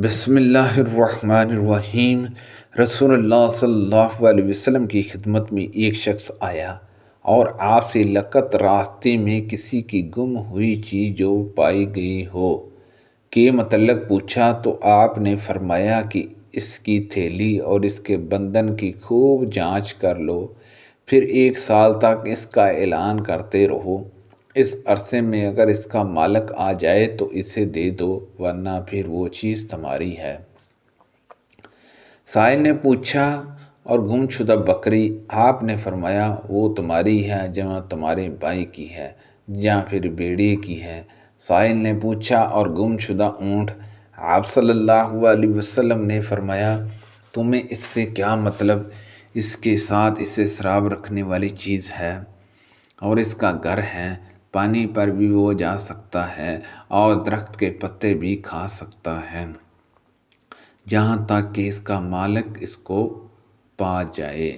بسم اللہ الرحمن الرحیم۔ رسول اللہ صلی اللہ علیہ وسلم کی خدمت میں ایک شخص آیا اور آپ سے لقت راستے میں کسی کی گم ہوئی چیز جو پائی گئی ہو کے متعلق پوچھا، تو آپ نے فرمایا کہ اس کی تھیلی اور اس کے بندھن کی خوب جانچ کر لو، پھر 1 سال تک اس کا اعلان کرتے رہو۔ اس عرصے میں اگر اس کا مالک آ جائے تو اسے دے دو، ورنہ پھر وہ چیز تمہاری ہے۔ سائل نے پوچھا، اور گم شدہ بکری؟ آپ نے فرمایا، وہ تمہاری ہے جہاں تمہارے بھائی کی ہے یا پھر بیڑے کی ہے۔ سائل نے پوچھا، اور گم شدہ اونٹ؟ آپ صلی اللہ علیہ وسلم نے فرمایا، تمہیں اس سے کیا مطلب؟ اس کے ساتھ اسے شراب رکھنے والی چیز ہے اور اس کا گھر ہے، پانی پر بھی وہ جا سکتا ہے اور درخت کے پتے بھی کھا سکتا ہے، جہاں تک کہ اس کا مالک اس کو پا جائے۔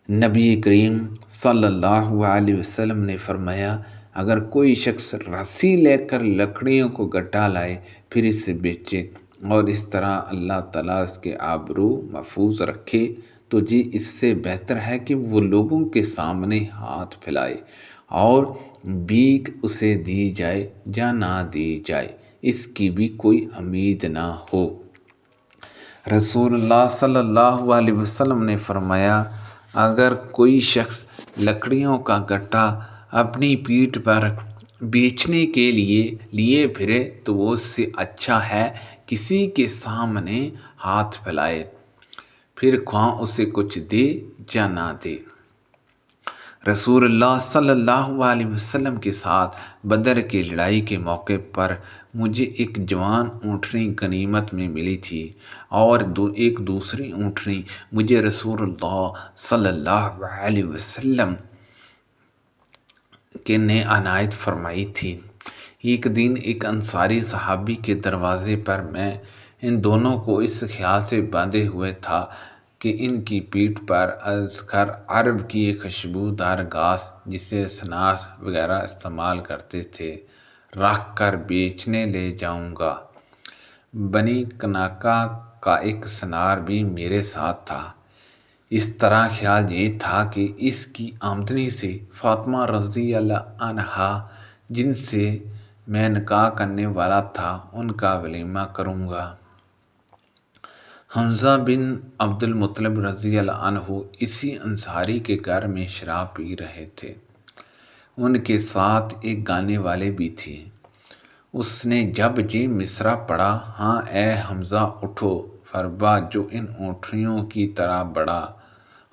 نبی کریم صلی اللہ علیہ وسلم نے فرمایا، اگر کوئی شخص رسی لے کر لکڑیوں کو گٹا لائے پھر اسے بیچے اور اس طرح اللہ تعالیٰ اس کے آبرو محفوظ رکھے، تو اس سے بہتر ہے کہ وہ لوگوں کے سامنے ہاتھ پھیلائے اور بھیک اسے دی جائے یا نہ دی جائے، اس کی بھی کوئی امید نہ ہو۔ رسول اللہ صلی اللہ علیہ وسلم نے فرمایا، اگر کوئی شخص لکڑیوں کا گٹا اپنی پیٹھ پر بیچنے کے لیے پھرے تو وہ اس سے اچھا ہے کسی کے سامنے ہاتھ پھیلائے، پھر خواہ اسے کچھ دے یا نہ دے۔ رسول اللہ صلی اللہ علیہ وسلم کے ساتھ بدر کی لڑائی کے موقع پر مجھے ایک جوان اونٹنی غنیمت میں ملی تھی، اور ایک دوسری اونٹنی مجھے رسول اللہ صلی اللہ علیہ وسلم نے عنایت فرمائی تھی۔ ایک دن ایک انصاری صحابی کے دروازے پر میں ان دونوں کو اس خیال سے باندھے ہوئے تھا کہ ان کی پیٹھ پر اذکر عرب کی ایک خوشبودار گھاس، جسے سناس وغیرہ استعمال کرتے تھے، رکھ کر بیچنے لے جاؤں گا۔ بنی کناکا کا ایک سنار بھی میرے ساتھ تھا۔ اس طرح خیال یہ تھا کہ اس کی آمدنی سے فاطمہ رضی اللہ عنہا، جن سے میں نکاح کرنے والا تھا، ان کا ولیمہ کروں گا۔ حمزہ بن عبد المطلب رضی اللہ عنہ اسی انصاری کے گھر میں شراب پی رہے تھے۔ ان کے ساتھ ایک گانے والے بھی تھے۔ اس نے جب یہ مصرع پڑھا، ہاں اے حمزہ اٹھو، فربا جو ان اونٹنیوں کی طرح بڑھا۔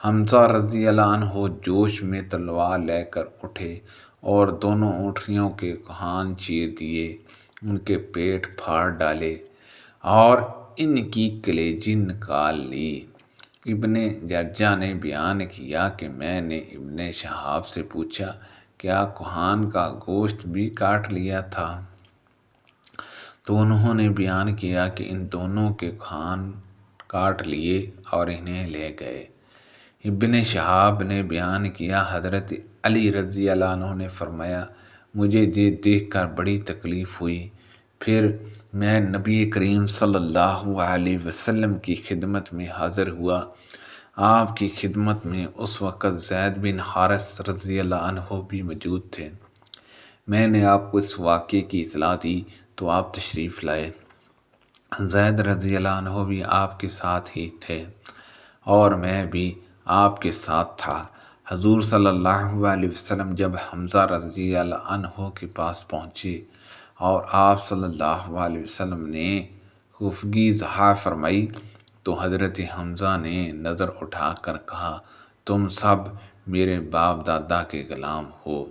حمزہ رضی اللہ عنہ جوش میں تلوار لے کر اٹھے اور دونوں اونٹنیوں کے کان چیر دیے، ان کے پیٹ پھاڑ ڈالے اور ان کی کلیجی نکال لی۔ ابن جرجہ نے بیان کیا کہ میں نے ابن شہاب سے پوچھا، کیا کوہان کا گوشت بھی کاٹ لیا تھا؟ تو انہوں نے بیان کیا کہ ان دونوں کے کان کاٹ لیے اور انہیں لے گئے۔ ابن شہاب نے بیان کیا، حضرت علی رضی اللہ عنہ نے فرمایا، مجھے یہ دیکھ کر بڑی تکلیف ہوئی، پھر میں نبی کریم صلی اللہ علیہ وسلم کی خدمت میں حاضر ہوا۔ آپ کی خدمت میں اس وقت زید بن حارث رضی اللہ عنہ بھی موجود تھے۔ میں نے آپ کو اس واقعے کی اطلاع دی تو آپ تشریف لائے۔ زید رضی اللہ عنہ بھی آپ کے ساتھ ہی تھے اور میں بھی آپ کے ساتھ تھا۔ حضور صلی اللہ علیہ وسلم جب حمزہ رضی اللہ عنہ کے پاس پہنچے اور آپ صلی اللہ علیہ وسلم نے خفگی ظاہر فرمائی، تو حضرت حمزہ نے نظر اٹھا کر کہا، تم سب میرے باپ دادا کے غلام ہو۔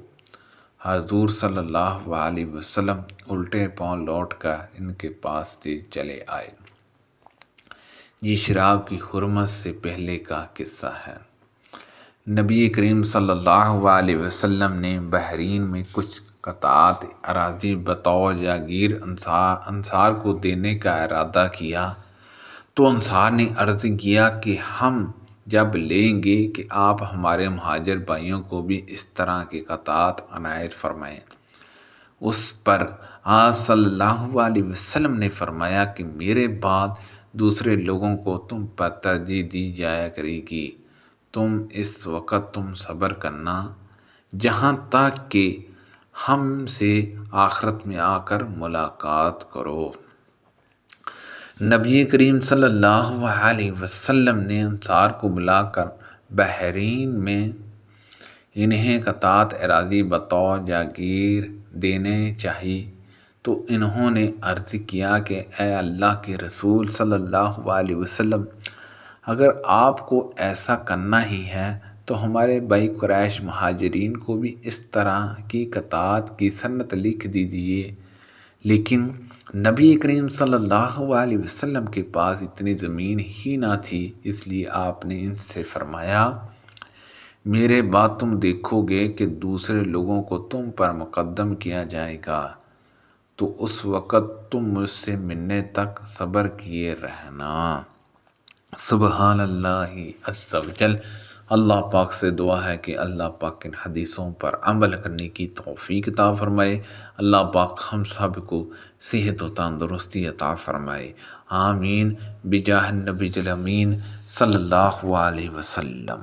حضور صلی اللہ علیہ وسلم الٹے پاؤں لوٹ کر ان کے پاس سے چلے آئے۔ یہ شراب کی حرمت سے پہلے کا قصہ ہے۔ نبی کریم صلی اللہ علیہ وسلم نے بحرین میں کچھ قطعات اراضی بطور جاگیر انصار کو دینے کا ارادہ کیا، تو انصار نے عرض کیا کہ ہم جب لیں گے کہ آپ ہمارے مہاجر بھائیوں کو بھی اس طرح کے قطعات عنایت فرمائیں۔ اس پر آپ صلی اللہ علیہ وسلم نے فرمایا کہ میرے بعد دوسرے لوگوں کو تم پر ترجیح دی جایا کرے گی، اس وقت تم صبر کرنا جہاں تک کہ ہم سے آخرت میں آ کر ملاقات کرو۔ نبی کریم صلی اللہ علیہ وسلم نے انصار کو بلا کر بحرین میں انہیں قطعت اراضی بطور جاگیر دینے چاہی تو انہوں نے عرض کیا کہ اے اللہ کے رسول صلی اللہ علیہ وسلم، اگر آپ کو ایسا کرنا ہی ہے تو ہمارے بھائی قریش مہاجرین کو بھی اس طرح کی قطعت کی سنت لکھ دیجئے۔ لیکن نبی کریم صلی اللہ علیہ وسلم کے پاس اتنی زمین ہی نہ تھی، اس لیے آپ نے ان سے فرمایا میرے بعد تم دیکھو گے کہ دوسرے لوگوں کو تم پر مقدم کیا جائے گا، تو اس وقت تم مجھ سے ملنے تک صبر کیے رہنا۔ سبحان اللہ عز و جل۔ اللہ پاک سے دعا ہے کہ اللہ پاک ان حدیثوں پر عمل کرنے کی توفیق عطا فرمائے۔ اللہ پاک ہم سب کو صحت و تندرستی عطا فرمائے، آمین، بجاہ النبی الامین صلی اللہ علیہ وسلم۔